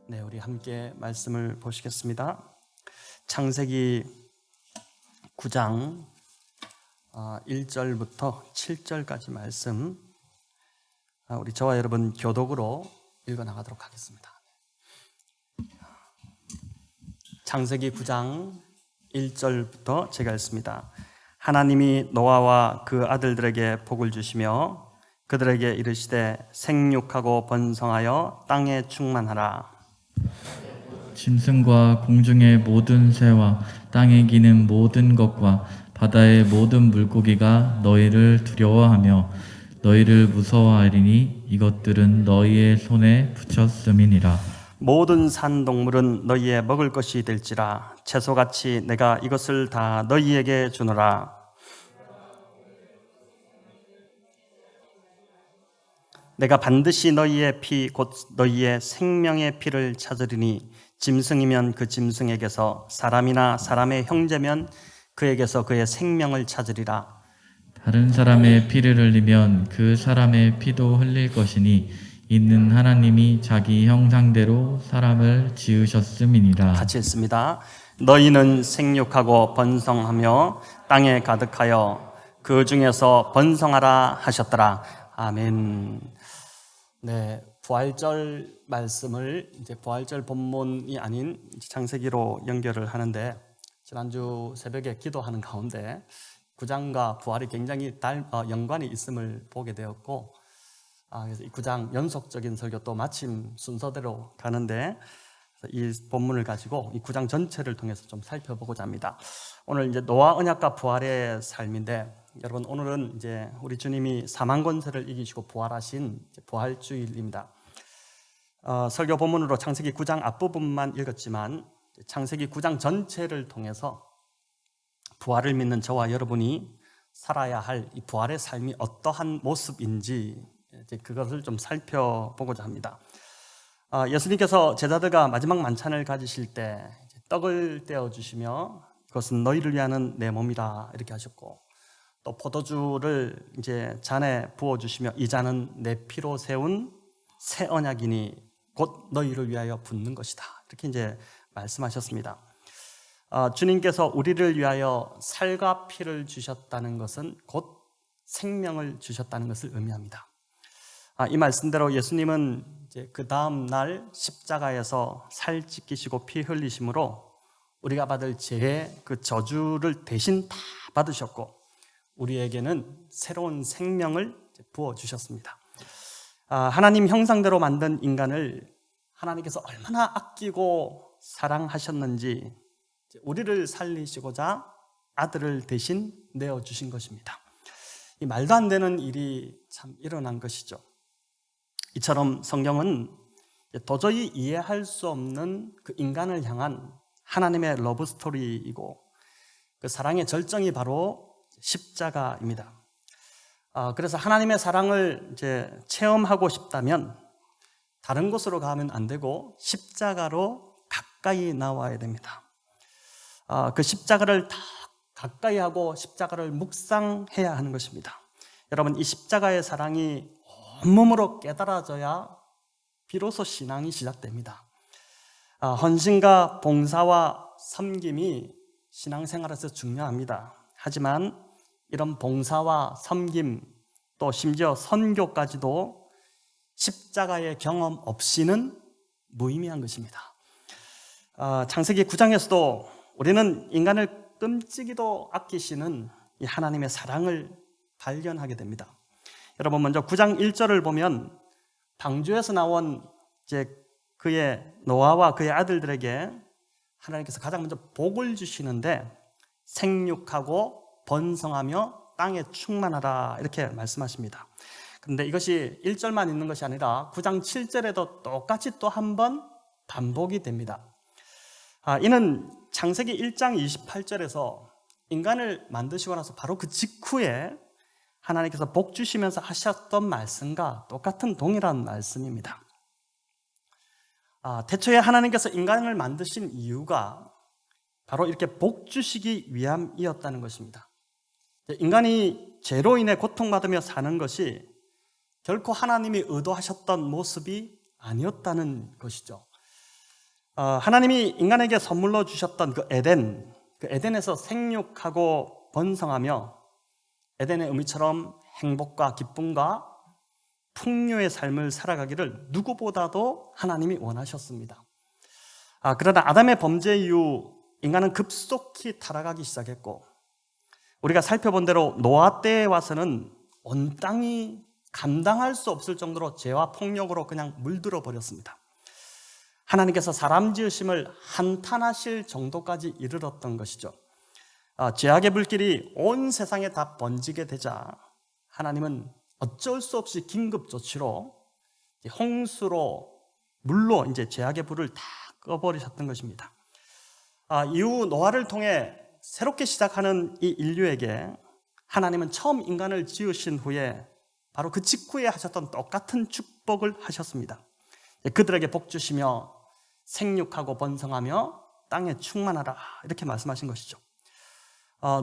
네, 우리 함께 말씀을 보시겠습니다. 창세기 9장 1절부터 7절까지 말씀 우리 저와 여러분 교독으로 읽어 나가도록 하겠습니다. 창세기 9장 1절부터 제가 읽습니다. 하나님이 노아와 그 아들들에게 복을 주시며 그들에게 이르시되 생육하고 번성하여 땅에 충만하라. 짐승과 공중의 모든 새와 땅에 기는 모든 것과 바다의 모든 물고기가 너희를 두려워하며 너희를 무서워하리니 이것들은 너희의 손에 붙였음이니라. 모든 산 동물은 너희의 먹을 것이 될지라. 채소같이 내가 이것을 다 너희에게 주노라. 내가 반드시 너희의 피 곧 너희의 생명의 피를 찾으리니 짐승이면 그 짐승에게서 사람이나 사람의 형제면 그에게서 그의 생명을 찾으리라. 다른 사람의 피를 흘리면 그 사람의 피도 흘릴 것이니 이는 하나님이 자기 형상대로 사람을 지으셨음이니라. 같이 읽습니다. 너희는 생육하고 번성하며 땅에 가득하여 그 중에서 번성하라 하셨더라. 아멘. 네, 부활절 말씀을 이제 부활절 본문이 아닌 창세기로 연결을 하는데, 지난주 새벽에 기도하는 가운데 9장과 부활이 굉장히 연관이 있음을 보게 되었고, 그래서 이 9장 연속적인 설교 또 마침 순서대로 가는데, 이 본문을 가지고 이 9장 전체를 통해서 좀 살펴보고자 합니다. 오늘 이제 노아 언약과 부활의 삶인데, 여러분 오늘은 이제 우리 주님이 사망 권세를 이기시고 부활하신 부활주일입니다. 설교 본문으로 창세기 9장 앞부분만 읽었지만 창세기 9장 전체를 통해서 부활을 믿는 저와 여러분이 살아야 할 이 부활의 삶이 어떠한 모습인지 이제 그것을 좀 살펴보고자 합니다. 예수님께서 제자들과 마지막 만찬을 가지실 때 떡을 떼어 주시며 이것은 너희를 위하는 내 몸이라 이렇게 하셨고, 또 포도주를 이제 잔에 부어 주시며 이 잔은 내 피로 세운 새 언약이니 곧 너희를 위하여 붓는 것이다 이렇게 이제 말씀하셨습니다. 주님께서 우리를 위하여 살과 피를 주셨다는 것은 곧 생명을 주셨다는 것을 의미합니다. 이 말씀대로 예수님은 이제 그 다음 날 십자가에서 살 찢기시고 피 흘리심으로 우리가 받을 죄의 그 저주를 대신 다 받으셨고 우리에게는 새로운 생명을 부어주셨습니다. 하나님 형상대로 만든 인간을 하나님께서 얼마나 아끼고 사랑하셨는지 우리를 살리시고자 아들을 대신 내어주신 것입니다. 이 말도 안 되는 일이 참 일어난 것이죠. 이처럼 성경은 도저히 이해할 수 없는 그 인간을 향한 하나님의 러브 스토리이고 그 사랑의 절정이 바로 십자가입니다. 그래서 하나님의 사랑을 이제 체험하고 싶다면 다른 곳으로 가면 안 되고 십자가로 가까이 나와야 됩니다. 그 십자가를 다 가까이 하고 십자가를 묵상해야 하는 것입니다. 여러분, 이 십자가의 사랑이 온몸으로 깨달아져야 비로소 신앙이 시작됩니다. 헌신과 봉사와 섬김이 신앙생활에서 중요합니다. 하지만 이런 봉사와 섬김 또 심지어 선교까지도 십자가의 경험 없이는 무의미한 것입니다. 창세기 9장에서도 우리는 인간을 끔찍이도 아끼시는 이 하나님의 사랑을 발견하게 됩니다. 여러분, 먼저 9장 1절을 보면 방주에서 나온 이제 그의 노아와 그의 아들들에게 하나님께서 가장 먼저 복을 주시는데 생육하고 번성하며 땅에 충만하라 이렇게 말씀하십니다. 그런데 이것이 1절만 있는 것이 아니라 9장 7절에도 똑같이 또 한 번 반복이 됩니다. 이는 창세기 1장 28절에서 인간을 만드시고 나서 바로 그 직후에 하나님께서 복 주시면서 하셨던 말씀과 똑같은 동일한 말씀입니다. 태초에 하나님께서 인간을 만드신 이유가 바로 이렇게 복 주시기 위함이었다는 것입니다. 인간이 죄로 인해 고통받으며 사는 것이 결코 하나님이 의도하셨던 모습이 아니었다는 것이죠. 하나님이 인간에게 선물로 주셨던 그 에덴에서 생육하고 번성하며 에덴의 의미처럼 행복과 기쁨과 풍요의 삶을 살아가기를 누구보다도 하나님이 원하셨습니다. 그러나 아담의 범죄 이후 인간은 급속히 타락하기 시작했고, 우리가 살펴본 대로 노아 때에 와서는 온 땅이 감당할 수 없을 정도로 죄와 폭력으로 그냥 물들어 버렸습니다. 하나님께서 사람 지으심을 한탄하실 정도까지 이르렀던 것이죠. 죄악의 불길이 온 세상에 다 번지게 되자 하나님은 어쩔 수 없이 긴급 조치로 홍수로 물로 이제 죄악의 불을 다 꺼버리셨던 것입니다. 이후 노아를 통해 새롭게 시작하는 이 인류에게 하나님은 처음 인간을 지으신 후에 바로 그 직후에 하셨던 똑같은 축복을 하셨습니다. 그들에게 복 주시며 생육하고 번성하며 땅에 충만하라, 이렇게 말씀하신 것이죠.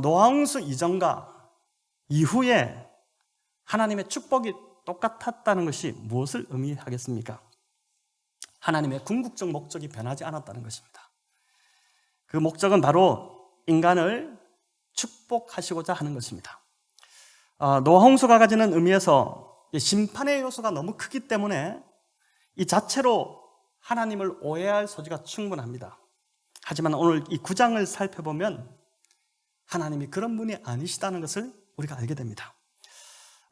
노아홍수 이전과 이후에 하나님의 축복이 똑같았다는 것이 무엇을 의미하겠습니까? 하나님의 궁극적 목적이 변하지 않았다는 것입니다. 그 목적은 바로 인간을 축복하시고자 하는 것입니다. 노아홍수가 가지는 의미에서 심판의 요소가 너무 크기 때문에 이 자체로 하나님을 오해할 소지가 충분합니다. 하지만 오늘 이 9장을 살펴보면 하나님이 그런 분이 아니시다는 것을 우리가 알게 됩니다.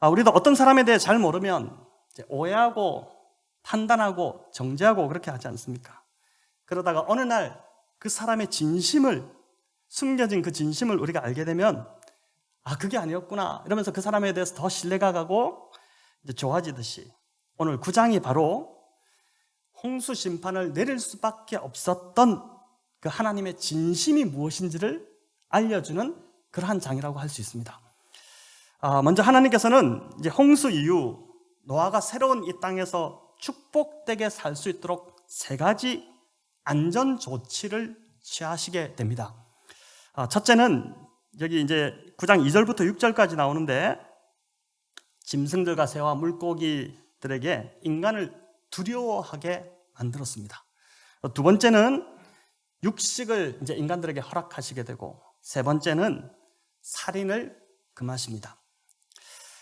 우리도 어떤 사람에 대해 잘 모르면 오해하고 판단하고 정죄하고 그렇게 하지 않습니까? 그러다가 어느 날 그 사람의 진심을, 숨겨진 그 진심을 우리가 알게 되면 그게 아니었구나 이러면서 그 사람에 대해서 더 신뢰가 가고 이제 좋아지듯이 오늘 9장이 바로 홍수 심판을 내릴 수밖에 없었던 그 하나님의 진심이 무엇인지를 알려주는 그러한 장이라고 할 수 있습니다. 먼저 하나님께서는 이제 홍수 이후 노아가 새로운 이 땅에서 축복되게 살 수 있도록 3가지 안전 조치를 취하시게 됩니다. 첫째는 여기 이제 9장 2절부터 6절까지 나오는데 짐승들과 새와 물고기들에게 인간을 두려워하게 만들었습니다. 두 번째는 육식을 이제 인간들에게 허락하시게 되고, 세 번째는 살인을 금하십니다.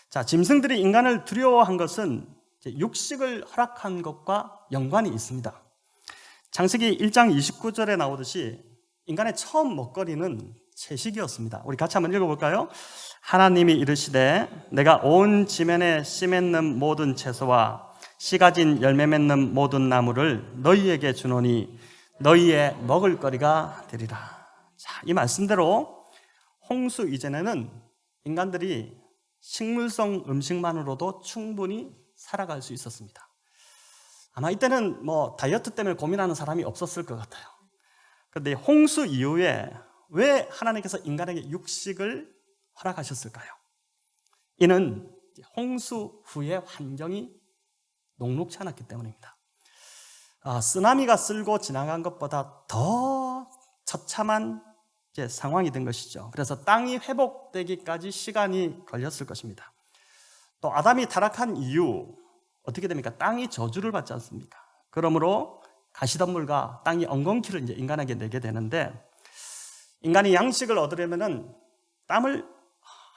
자, 짐승들이 인간을 두려워한 것은 육식을 허락한 것과 연관이 있습니다. 창세기 1장 29절에 나오듯이 인간의 처음 먹거리는 채식이었습니다. 우리 같이 한번 읽어볼까요? 하나님이 이르시되 내가 온 지면에 씨 맺는 모든 채소와 씨 가진 열매 맺는 모든 나무를 너희에게 주노니 너희의 먹을거리가 되리라. 자, 이 말씀대로 홍수 이전에는 인간들이 식물성 음식만으로도 충분히 살아갈 수 있었습니다. 아마 이때는 다이어트 때문에 고민하는 사람이 없었을 것 같아요. 그런데 홍수 이후에 왜 하나님께서 인간에게 육식을 허락하셨을까요? 이는 홍수 후의 환경이 녹록치 않았기 때문입니다. 쓰나미가 쓸고 지나간 것보다 더 처참한 상황이 된 것이죠. 그래서 땅이 회복되기까지 시간이 걸렸을 것입니다. 또 아담이 타락한 이후 어떻게 됩니까? 땅이 저주를 받지 않습니까? 그러므로 가시덤불과 땅이 엉겅퀴를 이제 인간에게 내게 되는데, 인간이 양식을 얻으려면은 땀을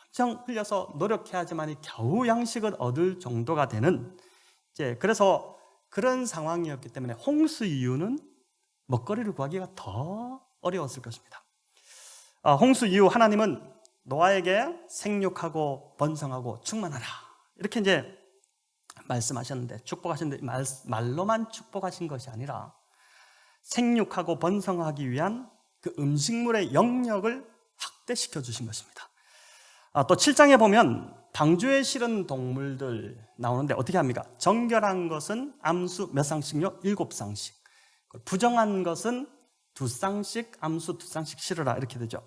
엄청 흘려서 노력해야지만 겨우 양식을 얻을 정도가 되는, 그래서 그런 상황이었기 때문에 홍수 이후는 먹거리를 구하기가 더 어려웠을 것입니다. 홍수 이후 하나님은 노아에게 생육하고 번성하고 충만하라, 이렇게 이제 말씀하셨는데, 축복하셨는데 말로만 축복하신 것이 아니라 생육하고 번성하기 위한 그 음식물의 영역을 확대시켜 주신 것입니다. 또 7장에 보면 방주에 실은 동물들 나오는데 어떻게 합니까? 정결한 것은 암수 몇 쌍씩요? 7쌍씩. 부정한 것은 2쌍씩, 암수 2쌍씩 실으라, 이렇게 되죠.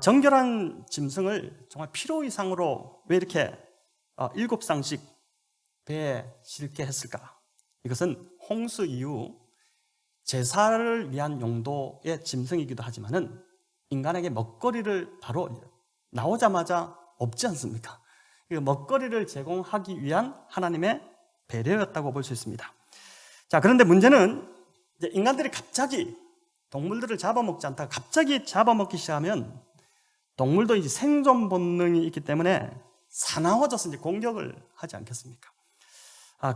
정결한 짐승을 정말 필요 이상으로 왜 이렇게 7쌍씩 배에 실게 했을까? 이것은 홍수 이후 제사를 위한 용도의 짐승이기도 하지만은 인간에게 먹거리를 바로 나오자마자 없지 않습니까? 먹거리를 제공하기 위한 하나님의 배려였다고 볼 수 있습니다. 자, 그런데 문제는 이제 인간들이 갑자기 동물들을 잡아먹지 않다가 갑자기 잡아먹기 시작하면 동물도 이제 생존 본능이 있기 때문에 사나워져서 이제 공격을 하지 않겠습니까?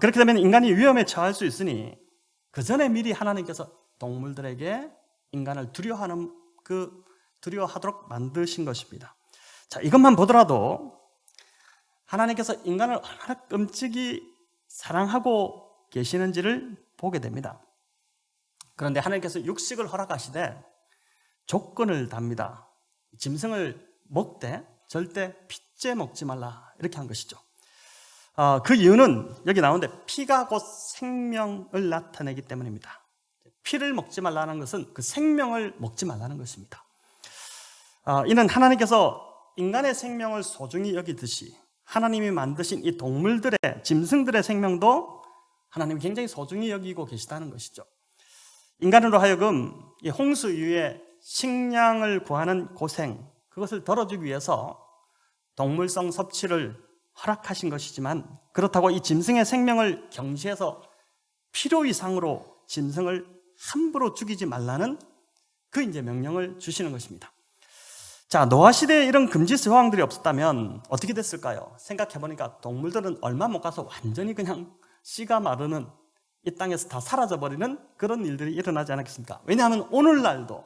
그렇게 되면 인간이 위험에 처할 수 있으니 그 전에 미리 하나님께서 동물들에게 인간을 두려워하도록 만드신 것입니다. 자, 이것만 보더라도 하나님께서 인간을 얼마나 끔찍이 사랑하고 계시는지를 보게 됩니다. 그런데 하나님께서 육식을 허락하시되 조건을 답니다. 짐승을 먹되 절대 피째 먹지 말라, 이렇게 한 것이죠. 그 이유는 여기 나오는데 피가 곧 생명을 나타내기 때문입니다. 피를 먹지 말라는 것은 그 생명을 먹지 말라는 것입니다. 이는 하나님께서 인간의 생명을 소중히 여기듯이 하나님이 만드신 이 동물들의, 짐승들의 생명도 하나님이 굉장히 소중히 여기고 계시다는 것이죠. 인간으로 하여금 이 홍수 이후에 식량을 구하는 고생, 그것을 덜어주기 위해서 동물성 섭취를 허락하신 것이지만, 그렇다고 이 짐승의 생명을 경시해서 필요 이상으로 짐승을 함부로 죽이지 말라는 그 이제 명령을 주시는 것입니다. 자, 노아 시대에 이런 금지 사항들이 없었다면 어떻게 됐을까요? 생각해 보니까 동물들은 얼마 못 가서 완전히 그냥 씨가 마르는, 이 땅에서 다 사라져버리는 그런 일들이 일어나지 않았겠습니까? 왜냐하면 오늘날도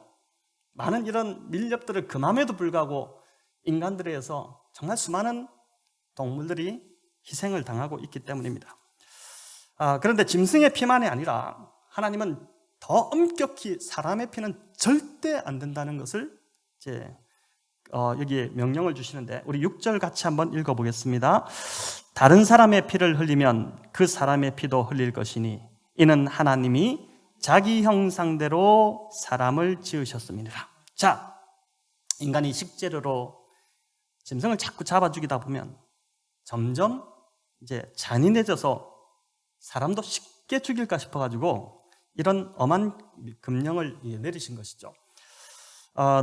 많은 이런 밀렵들을 금함에도 불구하고 인간들에 의해서 정말 수많은 동물들이 희생을 당하고 있기 때문입니다. 그런데 짐승의 피만이 아니라 하나님은 더 엄격히 사람의 피는 절대 안 된다는 것을 이제 여기에 명령을 주시는데, 우리 6절 같이 한번 읽어보겠습니다. 다른 사람의 피를 흘리면 그 사람의 피도 흘릴 것이니 이는 하나님이 자기 형상대로 사람을 지으셨음이니라. 자, 인간이 식재료로 짐승을 자꾸 잡아 죽이다 보면 점점 이제 잔인해져서 사람도 쉽게 죽일까 싶어가지고 이런 엄한 금령을 내리신 것이죠.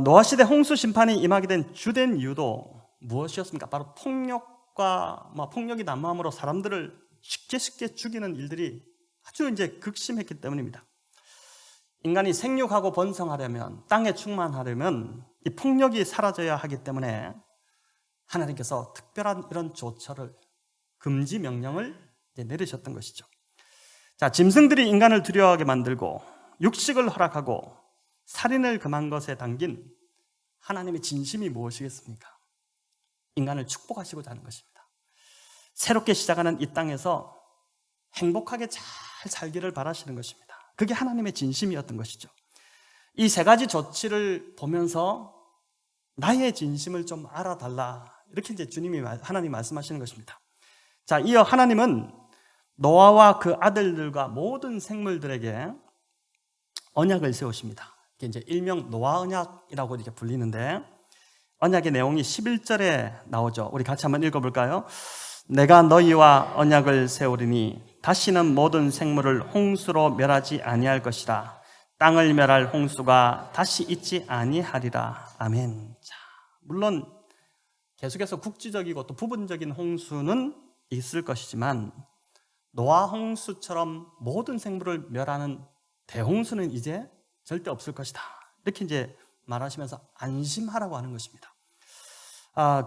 노아 시대 홍수 심판이 임하게 된 주된 이유도 무엇이었습니까? 바로 폭력이 난무함으로 사람들을 쉽게 죽이는 일들이 아주 이제 극심했기 때문입니다. 인간이 생육하고 번성하려면, 땅에 충만하려면 이 폭력이 사라져야 하기 때문에 하나님께서 특별한 이런 조처를, 금지 명령을 내리셨던 것이죠. 자, 짐승들이 인간을 두려워하게 만들고 육식을 허락하고 살인을 금한 것에 담긴 하나님의 진심이 무엇이겠습니까? 인간을 축복하시고자 하는 것입니다. 새롭게 시작하는 이 땅에서 행복하게 잘 살기를 바라시는 것입니다. 그게 하나님의 진심이었던 것이죠. 이 세 가지 조치를 보면서 나의 진심을 좀 알아달라, 이렇게 이제 하나님 말씀하시는 것입니다. 자, 이어 하나님은 노아와 그 아들들과 모든 생물들에게 언약을 세우십니다. 이게 이제 일명 노아 언약이라고 이렇게 불리는데, 언약의 내용이 11절에 나오죠. 우리 같이 한번 읽어볼까요? 내가 너희와 언약을 세우리니 다시는 모든 생물을 홍수로 멸하지 아니할 것이라. 땅을 멸할 홍수가 다시 있지 아니하리라. 아멘. 자, 물론 계속해서 국지적이고 또 부분적인 홍수는 있을 것이지만 노아 홍수처럼 모든 생물을 멸하는 대홍수는 이제 절대 없을 것이다, 이렇게 이제 말하시면서 안심하라고 하는 것입니다.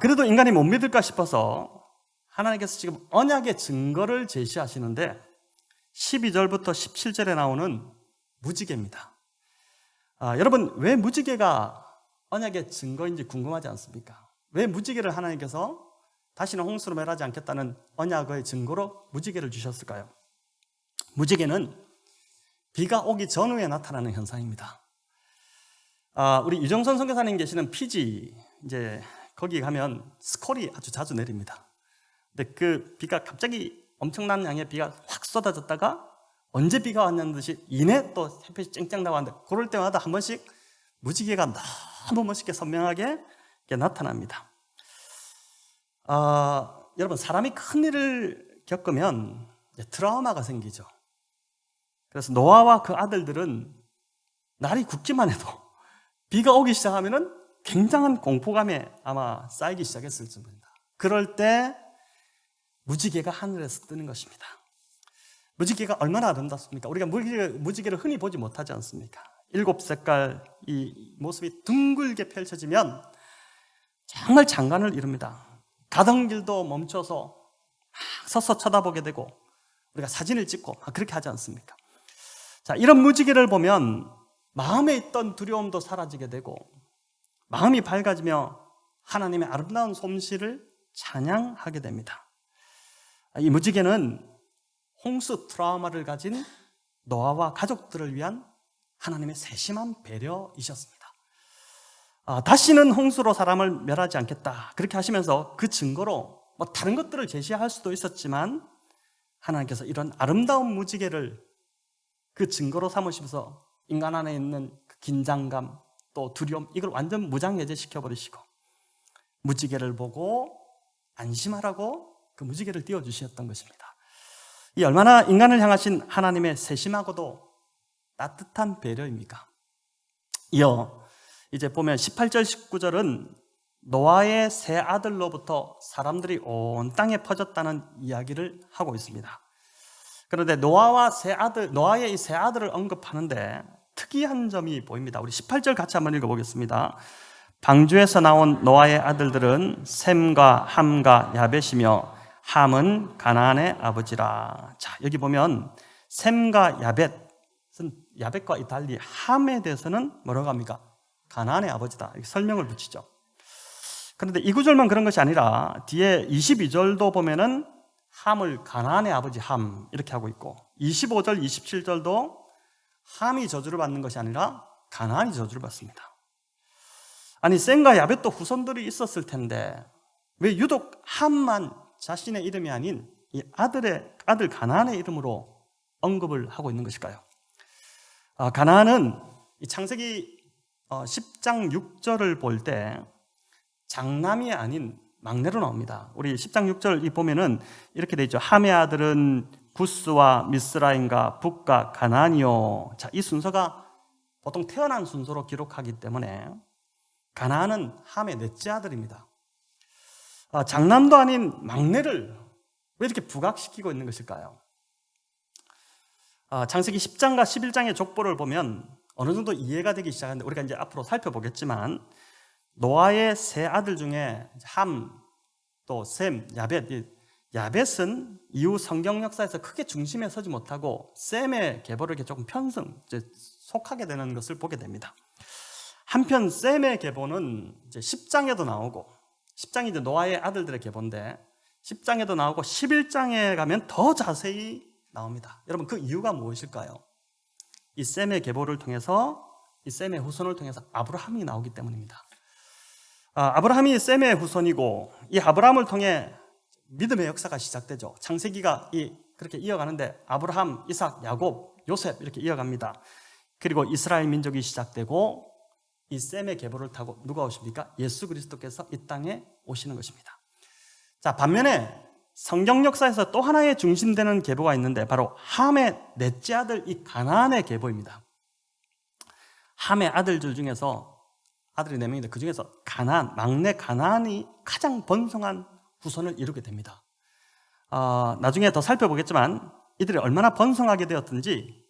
그래도 인간이 못 믿을까 싶어서 하나님께서 지금 언약의 증거를 제시하시는데 12절부터 17절에 나오는 무지개입니다. 여러분, 왜 무지개가 언약의 증거인지 궁금하지 않습니까? 왜 무지개를 하나님께서 다시는 홍수로 멸하지 않겠다는 언약의 증거로 무지개를 주셨을까요? 무지개는 비가 오기 전후에 나타나는 현상입니다. 우리 유정선 선교사님 계시는 피지, 이제 거기 가면 스콜이 아주 자주 내립니다. 근데 그 비가 갑자기 엄청난 양의 비가 확 쏟아졌다가 언제 비가 왔냐는 듯이 이내 또 햇빛이 쨍쨍 나왔는데, 그럴 때마다 한 번씩 무지개가 너무 멋있게 선명하게 나타납니다. 여러분, 사람이 큰 일을 겪으면 트라우마가 생기죠. 그래서 노아와 그 아들들은 날이 굳기만 해도 비가 오기 시작하면 굉장한 공포감에 아마 쌓이기 시작했을 겁니다. 그럴 때 무지개가 하늘에서 뜨는 것입니다. 무지개가 얼마나 아름답습니까? 우리가 무지개를 흔히 보지 못하지 않습니까? 7색깔 이 모습이 둥글게 펼쳐지면 정말 장관을 이룹니다. 가던 길도 멈춰서 막 서서 쳐다보게 되고 우리가 사진을 찍고 그렇게 하지 않습니까? 자, 이런 무지개를 보면 마음에 있던 두려움도 사라지게 되고 마음이 밝아지며 하나님의 아름다운 솜씨를 찬양하게 됩니다. 이 무지개는 홍수 트라우마를 가진 노아와 가족들을 위한 하나님의 세심한 배려이셨습니다. 다시는 홍수로 사람을 멸하지 않겠다 그렇게 하시면서 그 증거로 다른 것들을 제시할 수도 있었지만 하나님께서 이런 아름다운 무지개를 그 증거로 삼으시면서 인간 안에 있는 그 긴장감 또 두려움 이걸 완전 무장해제시켜 버리시고 무지개를 보고 안심하라고 그 무지개를 띄워주셨던 것입니다. 이 얼마나 인간을 향하신 하나님의 세심하고도 따뜻한 배려입니까? 이어 이제 보면 18절 19절은 노아의 세 아들로부터 사람들이 온 땅에 퍼졌다는 이야기를 하고 있습니다. 그런데 노아의 이 세 아들을 언급하는데 특이한 점이 보입니다. 우리 18절 같이 한번 읽어보겠습니다. 방주에서 나온 노아의 아들들은 셈과 함과 야벳이며 함은 가나안의 아버지라. 자, 여기 보면 셈과 야벳과 달리 함에 대해서는 뭐라고 합니까? 가나안의 아버지다. 이렇게 설명을 붙이죠. 그런데 이 구절만 그런 것이 아니라 뒤에 22절도 보면은 함을 가나안의 아버지 함 이렇게 하고 있고 25절, 27절도 함이 저주를 받는 것이 아니라 가나안이 저주를 받습니다. 아니 셈과 야벳도 후손들이 있었을 텐데 왜 유독 함만 자신의 이름이 아닌 이 아들 가나안의 이름으로 언급을 하고 있는 것일까요? 가나안은 이 창세기 10장 6절을 볼 때 장남이 아닌 막내로 나옵니다. 우리 10장 6절 보면은 이렇게 돼 있죠. 함의 아들은 구스와 미스라임과 북과 가나안이요. 자, 이 순서가 보통 태어난 순서로 기록하기 때문에 가나안은 함의 넷째 아들입니다. 장남도 아닌 막내를 왜 이렇게 부각시키고 있는 것일까요? 창세기 10장과 11장의 족보를 보면 어느 정도 이해가 되기 시작하는데 우리가 이제 앞으로 살펴보겠지만 노아의 세 아들 중에 함, 또 셈, 야벳은 이후 성경 역사에서 크게 중심에 서지 못하고 셈의 계보를 이렇게 조금 속하게 되는 것을 보게 됩니다. 한편 셈의 계보는 이제 10장에도 나오고 10장이 이제 노아의 아들들의 계보인데 10장에도 나오고 11장에 가면 더 자세히 나옵니다. 여러분 그 이유가 무엇일까요? 이 셈의 계보를 통해서 이 셈의 후손을 통해서 아브라함이 나오기 때문입니다. 아브라함이 셈의 후손이고 이 아브라함을 통해 믿음의 역사가 시작되죠. 창세기가 그렇게 이어가는데 아브라함, 이삭, 야곱, 요셉 이렇게 이어갑니다. 그리고 이스라엘 민족이 시작되고 이 셈의 계보를 타고 누가 오십니까? 예수 그리스도께서 이 땅에 오시는 것입니다. 자, 반면에 성경 역사에서 또 하나의 중심되는 계보가 있는데 바로 함의 넷째 아들 이 가나안의 계보입니다. 함의 아들들 중에서 아들이 4명인데 그 중에서 막내 가나안이 가장 번성한 후손을 이루게 됩니다. 나중에 더 살펴보겠지만 이들이 얼마나 번성하게 되었든지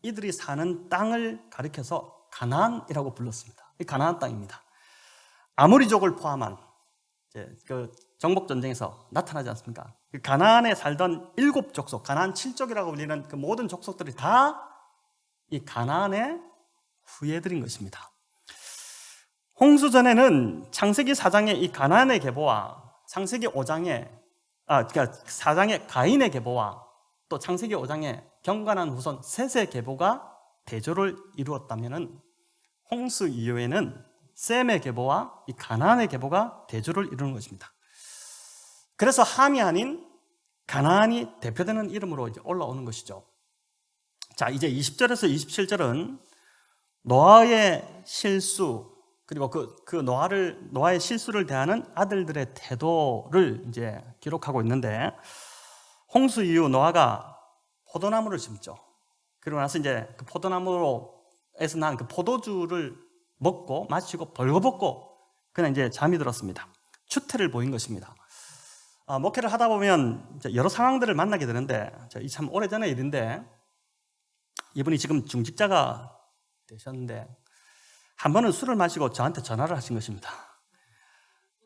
이들이 사는 땅을 가리켜서 가나안이라고 불렀습니다. 이 가나안 땅입니다. 아모리족을 포함한 그 정복전쟁에서 나타나지 않습니까? 가나안에 살던 7족속, 가나안 7족이라고 불리는 그 모든 족속들이 다 이 가나안의 후예들인 것입니다. 홍수 전에는 창세기 4장의 이 가나안의 계보와 창세기 5장의 그러니까 4장의 가인의 계보와 또 창세기 5장의 경건한 후손 셋의 계보가 대조를 이루었다면은 홍수 이후에는 셈의 계보와 이 가나안의 계보가 대조를 이루는 것입니다. 그래서 함이 아닌 가나안이 대표되는 이름으로 이제 올라오는 것이죠. 자, 이제 20절에서 27절은 노아의 실수 그리고 그 노아의 실수를 대하는 아들들의 태도를 이제 기록하고 있는데 홍수 이후 노아가 포도나무를 심죠. 그리고 나서 이제 그 포도나무에서 난 그 포도주를 먹고 마시고 벌거벗고 그냥 이제 잠이 들었습니다. 추태를 보인 것입니다. 목회를 하다 보면 이제 여러 상황들을 만나게 되는데, 이 참 오래전의 일인데, 이분이 지금 중직자가 되셨는데 한 번은 술을 마시고 저한테 전화를 하신 것입니다.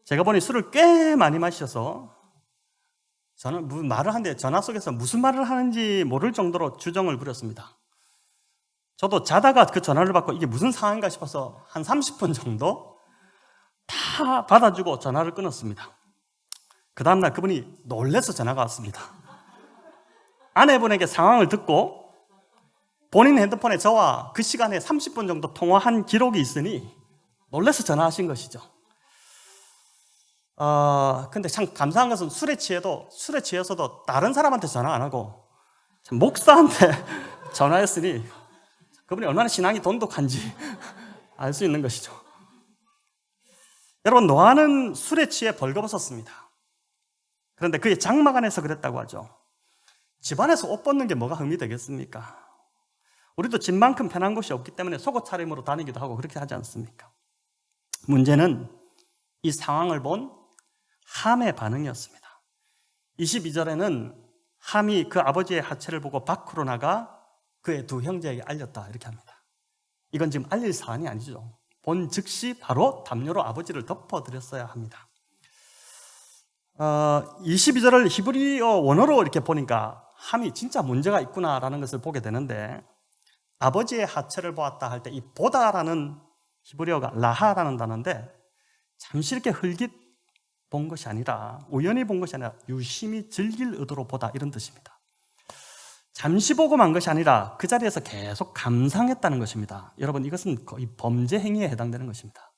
제가 보니 술을 꽤 많이 마셔서 저는 무슨 말을 하는데 전화 속에서 무슨 말을 하는지 모를 정도로 주정을 부렸습니다. 저도 자다가 그 전화를 받고 이게 무슨 상황인가 싶어서 한 30분 정도 다 받아주고 전화를 끊었습니다. 그 다음날 그분이 놀라서 전화가 왔습니다. 아내분에게 상황을 듣고 본인 핸드폰에 저와 그 시간에 30분 정도 통화한 기록이 있으니 놀라서 전화하신 것이죠. 근데 참 감사한 것은 술에 취해서도 다른 사람한테 전화 안 하고 참 목사한테 전화했으니 그분이 얼마나 신앙이 돈독한지 알 수 있는 것이죠. 여러분, 노아는 술에 취해 벌거벗었습니다. 그런데 그의 장막 안에서 그랬다고 하죠. 집안에서 옷 벗는 게 뭐가 흠이 되겠습니까? 우리도 집만큼 편한 곳이 없기 때문에 속옷 차림으로 다니기도 하고 그렇게 하지 않습니까? 문제는 이 상황을 본 함의 반응이었습니다. 22절에는 함이 그 아버지의 하체를 보고 밖으로 나가 그의 두 형제에게 알렸다 이렇게 합니다. 이건 지금 알릴 사안이 아니죠. 본 즉시 바로 담요로 아버지를 덮어드렸어야 합니다. 22절을 히브리어 원어로 이렇게 보니까 함이 진짜 문제가 있구나라는 것을 보게 되는데, 아버지의 하체를 보았다 할 때 이 보다라는 히브리어가 라하라는 단어인데, 잠시 이렇게 흘깃 본 것이 아니라, 우연히 본 것이 아니라 유심히 즐길 의도로 보다 이런 뜻입니다. 잠시 보고 만 것이 아니라 그 자리에서 계속 감상했다는 것입니다. 여러분, 이것은 거의 범죄 행위에 해당되는 것입니다.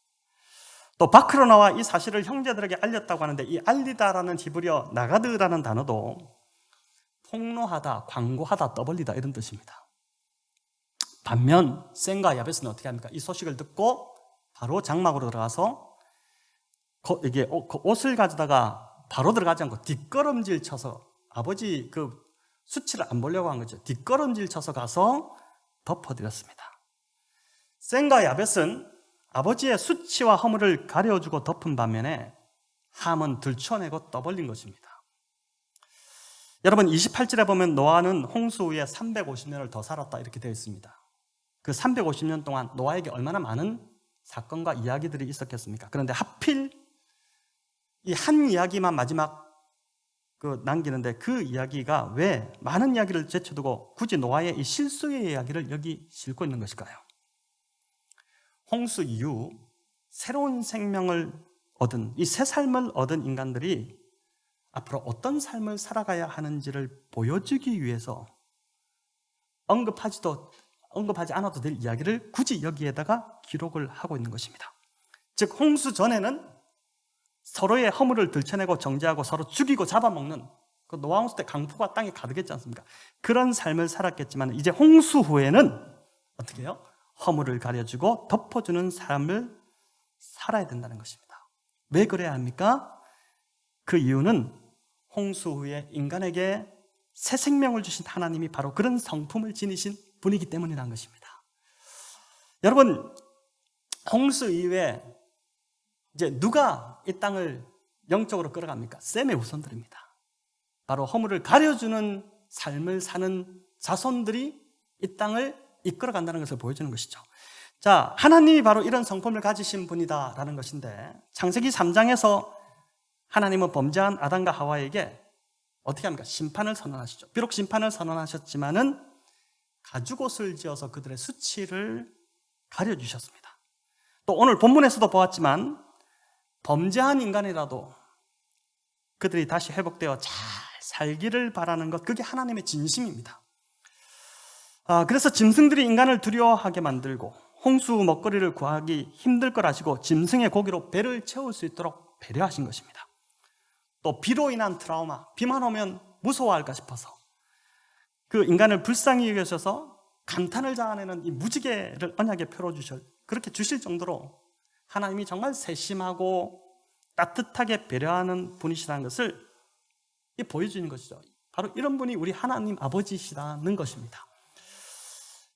또 밖으로 나와 이 사실을 형제들에게 알렸다고 하는데, 이 알리다라는 히브리어 나가드라는 단어도 폭로하다, 광고하다, 떠벌리다 이런 뜻입니다. 반면 셈과 야벳은 어떻게 합니까? 이 소식을 듣고 바로 장막으로 들어가서 이게 옷을 가져다가 바로 들어가지 않고 뒷걸음질 쳐서, 아버지 그 수치를 안 보려고 한 거죠. 뒷걸음질 쳐서 가서 덮어드렸습니다. 셈과 야벳은 아버지의 수치와 허물을 가려주고 덮은 반면에 함은 들춰내고 떠벌린 것입니다. 여러분, 28절에 보면 노아는 홍수 후에 350년을 더 살았다 이렇게 되어 있습니다. 그 350년 동안 노아에게 얼마나 많은 사건과 이야기들이 있었겠습니까? 그런데 하필 이 한 이야기만 마지막 남기는데, 그 이야기가 왜 많은 이야기를 제쳐두고 굳이 노아의 이 실수의 이야기를 여기 싣고 있는 것일까요? 홍수 이후 새로운 생명을 얻은, 이 새 삶을 얻은 인간들이 앞으로 어떤 삶을 살아가야 하는지를 보여주기 위해서 언급하지 않아도 될 이야기를 굳이 여기에다가 기록을 하고 있는 것입니다. 즉, 홍수 전에는 서로의 허물을 들춰내고 정죄하고 서로 죽이고 잡아먹는, 그 노아 홍수 때 강포가 땅에 가득했지 않습니까? 그런 삶을 살았겠지만 이제 홍수 후에는 어떻게 해요? 허물을 가려주고 덮어주는 삶을 살아야 된다는 것입니다. 왜 그래야 합니까? 그 이유는 홍수 후에 인간에게 새 생명을 주신 하나님이 바로 그런 성품을 지니신 분이기 때문이라는 것입니다. 여러분, 홍수 이후에 이제 누가 이 땅을 영적으로 끌어갑니까? 셈의 후손들입니다. 바로 허물을 가려주는 삶을 사는 자손들이 이 땅을 이끌어간다는 것을 보여주는 것이죠. 자, 하나님이 바로 이런 성품을 가지신 분이다라는 것인데, 창세기 3장에서 하나님은 범죄한 아담과 하와에게 어떻게 합니까? 심판을 선언하시죠. 비록 심판을 선언하셨지만은 가죽옷을 지어서 그들의 수치를 가려주셨습니다. 또 오늘 본문에서도 보았지만 범죄한 인간이라도 그들이 다시 회복되어 잘 살기를 바라는 것, 그게 하나님의 진심입니다. 그래서 짐승들이 인간을 두려워하게 만들고 홍수 먹거리를 구하기 힘들 걸 아시고 짐승의 고기로 배를 채울 수 있도록 배려하신 것입니다. 또 비로 인한 트라우마, 비만 오면 무서워할까 싶어서 그 인간을 불쌍히 여기셔서 감탄을 자아내는 이 무지개를 언약에 그렇게 주실 정도로 하나님이 정말 세심하고 따뜻하게 배려하는 분이시라는 것을 보여주는 것이죠. 바로 이런 분이 우리 하나님 아버지시라는 것입니다.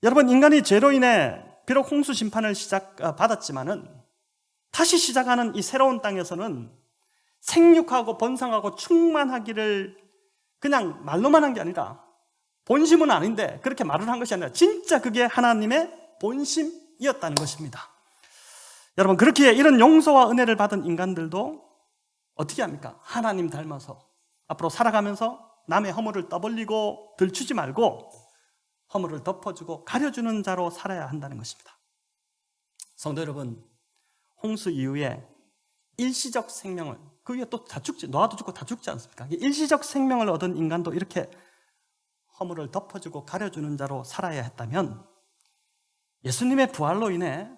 여러분, 인간이 죄로 인해 비록 홍수 심판을 받았지만은 다시 시작하는 이 새로운 땅에서는 생육하고 번성하고 충만하기를 그냥 말로만 한 게 아니라, 본심은 아닌데 그렇게 말을 한 것이 아니라 진짜 그게 하나님의 본심이었다는 것입니다. 여러분, 그렇게 이런 용서와 은혜를 받은 인간들도 어떻게 합니까? 하나님 닮아서 앞으로 살아가면서 남의 허물을 떠벌리고 들추지 말고 허물을 덮어주고 가려주는 자로 살아야 한다는 것입니다. 성도 여러분, 홍수 이후에 일시적 생명을, 그 위에 또 다 죽지, 노아도 죽고 다 죽지 않습니까? 일시적 생명을 얻은 인간도 이렇게 허물을 덮어주고 가려주는 자로 살아야 했다면, 예수님의 부활로 인해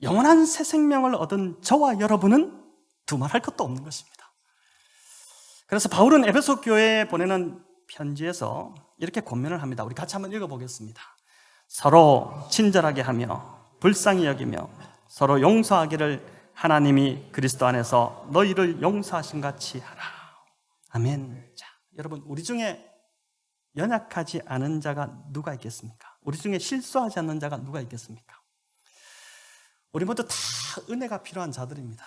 영원한 새 생명을 얻은 저와 여러분은 두말할 것도 없는 것입니다. 그래서 바울은 에베소 교회에 보내는 편지에서 이렇게 권면을 합니다. 우리 같이 한번 읽어보겠습니다. 서로 친절하게 하며 불쌍히 여기며 서로 용서하기를 하나님이 그리스도 안에서 너희를 용서하신 같이 하라. 아멘. 자, 여러분, 우리 중에 연약하지 않은 자가 누가 있겠습니까? 우리 중에 실수하지 않는 자가 누가 있겠습니까? 우리 모두 다 은혜가 필요한 자들입니다.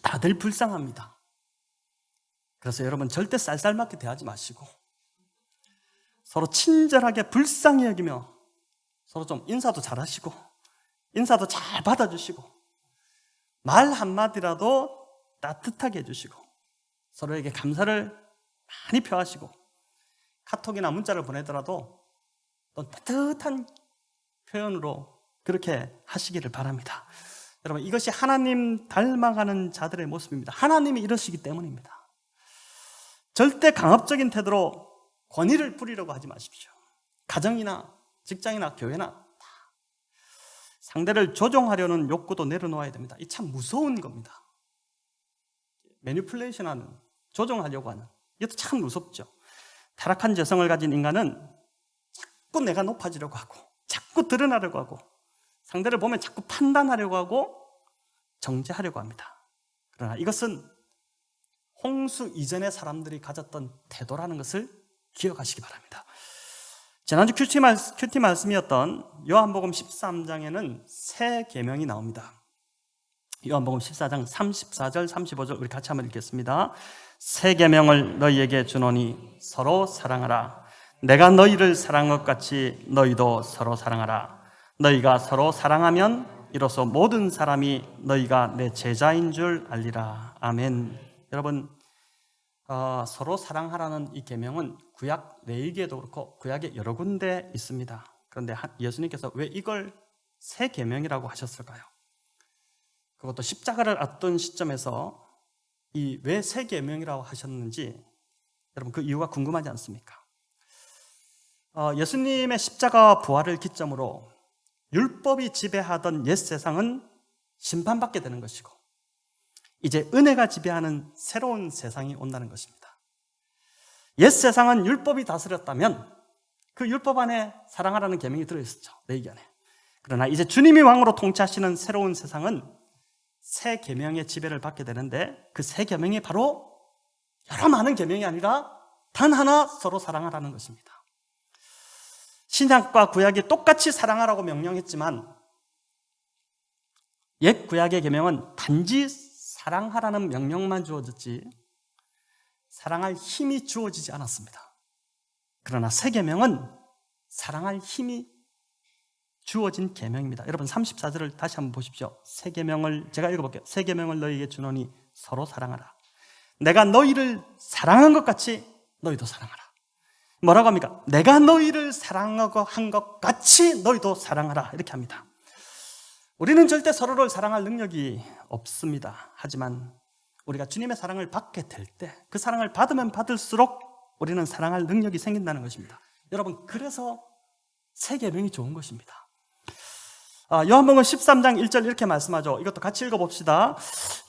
다들 불쌍합니다. 그래서 여러분, 절대 쌀쌀맞게 대하지 마시고 서로 친절하게 불쌍히 여기며 서로 좀 인사도 잘하시고 인사도 잘 받아주시고 말 한마디라도 따뜻하게 해주시고 서로에게 감사를 많이 표하시고 카톡이나 문자를 보내더라도 또 따뜻한 표현으로 그렇게 하시기를 바랍니다. 여러분, 이것이 하나님 닮아가는 자들의 모습입니다. 하나님이 이러시기 때문입니다. 절대 강압적인 태도로 권위를 부리려고 하지 마십시오. 가정이나 직장이나 교회나 상대를 조종하려는 욕구도 내려놓아야 됩니다. 이 참 무서운 겁니다. 매니플레이션하는, 조종하려고 하는, 이것도 참 무섭죠. 타락한 재성을 가진 인간은 자꾸 내가 높아지려고 하고 자꾸 드러나려고 하고 상대를 보면 자꾸 판단하려고 하고 정죄하려고 합니다. 그러나 이것은 홍수 이전의 사람들이 가졌던 태도라는 것을 기억하시기 바랍니다. 지난주 큐티 말씀이었던 요한복음 13장에는 새 계명이 나옵니다. 요한복음 14장 34절 35절 우리 같이 한번 읽겠습니다. 새 계명을 너희에게 주노니 서로 사랑하라. 내가 너희를 사랑한 것 같이 너희도 서로 사랑하라. 너희가 서로 사랑하면 이로써 모든 사람이 너희가 내 제자인 줄 알리라. 아멘. 여러분, 서로 사랑하라는 이 계명은 구약 레위기에도 그렇고 구약에 여러 군데 있습니다. 그런데 예수님께서 왜 이걸 새 계명이라고 하셨을까요? 그것도 십자가를 앞둔 시점에서 이 왜 새 계명이라고 하셨는지 여러분, 그 이유가 궁금하지 않습니까? 예수님의 십자가와 부활을 기점으로 율법이 지배하던 옛 세상은 심판받게 되는 것이고 이제 은혜가 지배하는 새로운 세상이 온다는 것입니다. 옛 세상은 율법이 다스렸다면 그 율법 안에 사랑하라는 계명이 들어있었죠. 레위기 안에. 그러나 이제 주님이 왕으로 통치하시는 새로운 세상은 새 계명의 지배를 받게 되는데 그 새 계명이 바로 여러 많은 계명이 아니라 단 하나, 서로 사랑하라는 것입니다. 신약과 구약이 똑같이 사랑하라고 명령했지만 옛 구약의 계명은 단지 사랑하라는 명령만 주어졌지 사랑할 힘이 주어지지 않았습니다. 그러나 새 계명은 사랑할 힘이 주어진 계명입니다. 여러분, 34절을 다시 한번 보십시오. 새 계명을 제가 읽어볼게요. 새 계명을 너희에게 주노니 서로 사랑하라. 내가 너희를 사랑한 것 같이 너희도 사랑하라. 뭐라고 합니까? 내가 너희를 사랑하고 한 것 같이 너희도 사랑하라. 이렇게 합니다. 우리는 절대 서로를 사랑할 능력이 없습니다. 하지만 우리가 주님의 사랑을 받게 될 때 그 사랑을 받으면 받을수록 우리는 사랑할 능력이 생긴다는 것입니다. 여러분, 그래서 새 계명이 좋은 것입니다. 요한복음 13장 1절 이렇게 말씀하죠. 이것도 같이 읽어봅시다.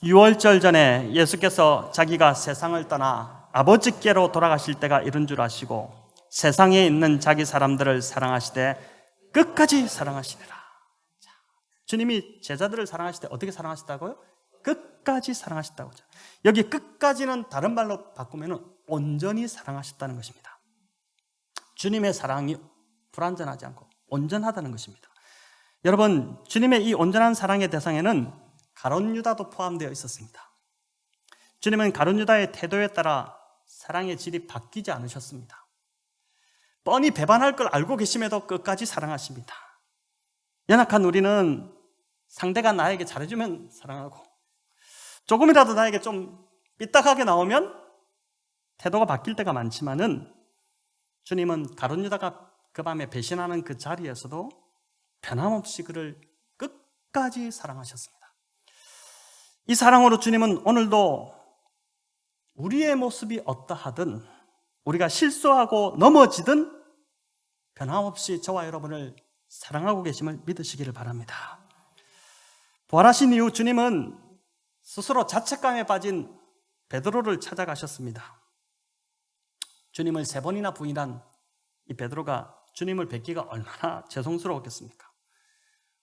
유월절 전에 예수께서 자기가 세상을 떠나 아버지께로 돌아가실 때가 이른 줄 아시고 세상에 있는 자기 사람들을 사랑하시되 끝까지 사랑하시니라. 주님이 제자들을 사랑하실 때 어떻게 사랑하셨다고요? 끝까지 사랑하셨다고 하죠. 여기 끝까지는 다른 말로 바꾸면 온전히 사랑하셨다는 것입니다. 주님의 사랑이 불완전하지 않고 온전하다는 것입니다. 여러분, 주님의 이 온전한 사랑의 대상에는 가룟 유다도 포함되어 있었습니다. 주님은 가룟 유다의 태도에 따라 사랑의 질이 바뀌지 않으셨습니다. 뻔히 배반할 걸 알고 계심에도 끝까지 사랑하십니다. 연약한 우리는 상대가 나에게 잘해주면 사랑하고, 조금이라도 나에게 좀 삐딱하게 나오면 태도가 바뀔 때가 많지만은, 주님은 가룟 유다가 그 밤에 배신하는 그 자리에서도 변함없이 그를 끝까지 사랑하셨습니다. 이 사랑으로 주님은 오늘도 우리의 모습이 어떠하든, 우리가 실수하고 넘어지든 변함없이 저와 여러분을 사랑하고 계심을 믿으시기를 바랍니다. 부활하신 이후 주님은 스스로 자책감에 빠진 베드로를 찾아가셨습니다. 주님을 3번이나 부인한 이 베드로가 주님을 뵙기가 얼마나 죄송스러웠겠습니까?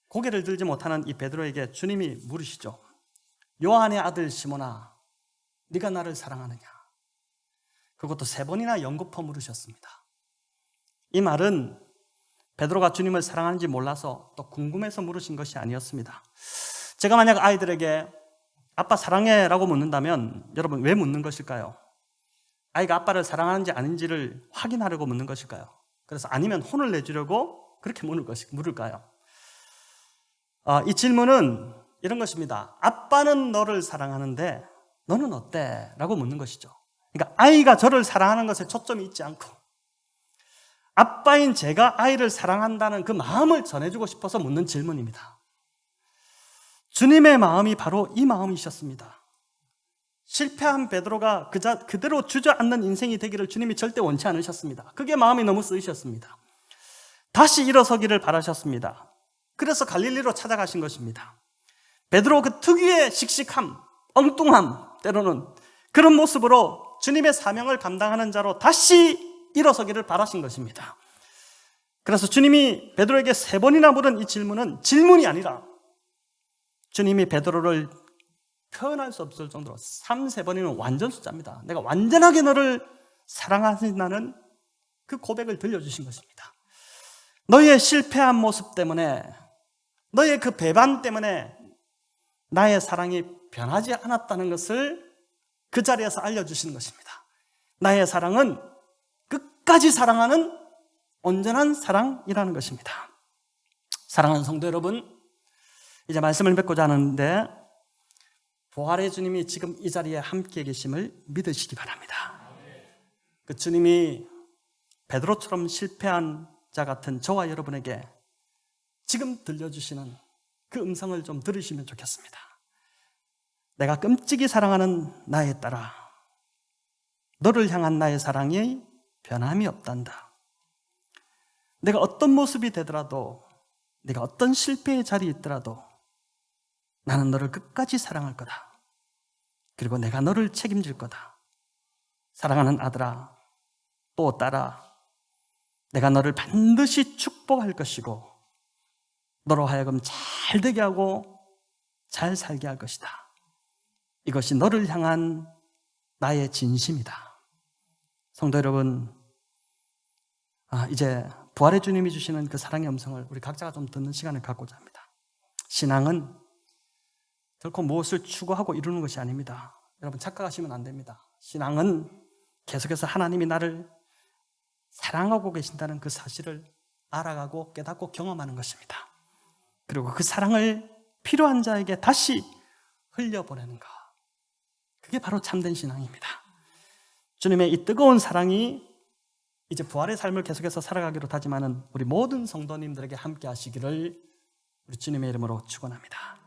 고개를 들지 못하는 이 베드로에게 주님이 물으시죠. 요한의 아들 시몬아, 네가 나를 사랑하느냐? 그것도 3번이나 연거푸 물으셨습니다. 이 말은 베드로가 주님을 사랑하는지 몰라서 또 궁금해서 물으신 것이 아니었습니다. 제가 만약 아이들에게 아빠 사랑해 라고 묻는다면 여러분 왜 묻는 것일까요? 아이가 아빠를 사랑하는지 아닌지를 확인하려고 묻는 것일까요? 그래서 아니면 혼을 내주려고 그렇게 물을까요? 이 질문은 이런 것입니다. 아빠는 너를 사랑하는데 너는 어때? 라고 묻는 것이죠. 그러니까 아이가 저를 사랑하는 것에 초점이 있지 않고 아빠인 제가 아이를 사랑한다는 그 마음을 전해주고 싶어서 묻는 질문입니다. 주님의 마음이 바로 이 마음이셨습니다. 실패한 베드로가 그대로 주저앉는 인생이 되기를 주님이 절대 원치 않으셨습니다. 그게 마음이 너무 쓰이셨습니다. 다시 일어서기를 바라셨습니다. 그래서 갈릴리로 찾아가신 것입니다. 베드로 그 특유의 씩씩함, 엉뚱함, 때로는 그런 모습으로 주님의 사명을 감당하는 자로 다시 일어서기를 바라신 것입니다. 그래서 주님이 베드로에게 3번이나 물은 이 질문은 질문이 아니라 주님이 베드로를 표현할 수 없을 정도로 3-4번이면 완전 숫자입니다. 내가 완전하게 너를 사랑한다는 그 고백을 들려주신 것입니다. 너의 실패한 모습 때문에, 너의 그 배반 때문에 나의 사랑이 변하지 않았다는 것을 그 자리에서 알려주시는 것입니다. 나의 사랑은 끝까지 사랑하는 온전한 사랑이라는 것입니다. 사랑하는 성도 여러분, 이제 말씀을 맺고자 하는데 부활의 주님이 지금 이 자리에 함께 계심을 믿으시기 바랍니다. 그 주님이 베드로처럼 실패한 자 같은 저와 여러분에게 지금 들려주시는 그 음성을 좀 들으시면 좋겠습니다. 내가 끔찍이 사랑하는 나의 딸아, 너를 향한 나의 사랑이 변함이 없단다. 내가 어떤 모습이 되더라도, 내가 어떤 실패의 자리에 있더라도 나는 너를 끝까지 사랑할 거다. 그리고 내가 너를 책임질 거다. 사랑하는 아들아, 또 딸아, 내가 너를 반드시 축복할 것이고 너로 하여금 잘 되게 하고 잘 살게 할 것이다. 이것이 너를 향한 나의 진심이다. 성도 여러분, 이제 부활의 주님이 주시는 그 사랑의 음성을 우리 각자가 좀 듣는 시간을 갖고자 합니다. 신앙은 결코 무엇을 추구하고 이루는 것이 아닙니다. 여러분 착각하시면 안 됩니다. 신앙은 계속해서 하나님이 나를 사랑하고 계신다는 그 사실을 알아가고 깨닫고 경험하는 것입니다. 그리고 그 사랑을 필요한 자에게 다시 흘려보내는 것, 그게 바로 참된 신앙입니다. 주님의 이 뜨거운 사랑이 이제 부활의 삶을 계속해서 살아가기로 다짐하는 우리 모든 성도님들에게 함께 하시기를 우리 주님의 이름으로 축원합니다.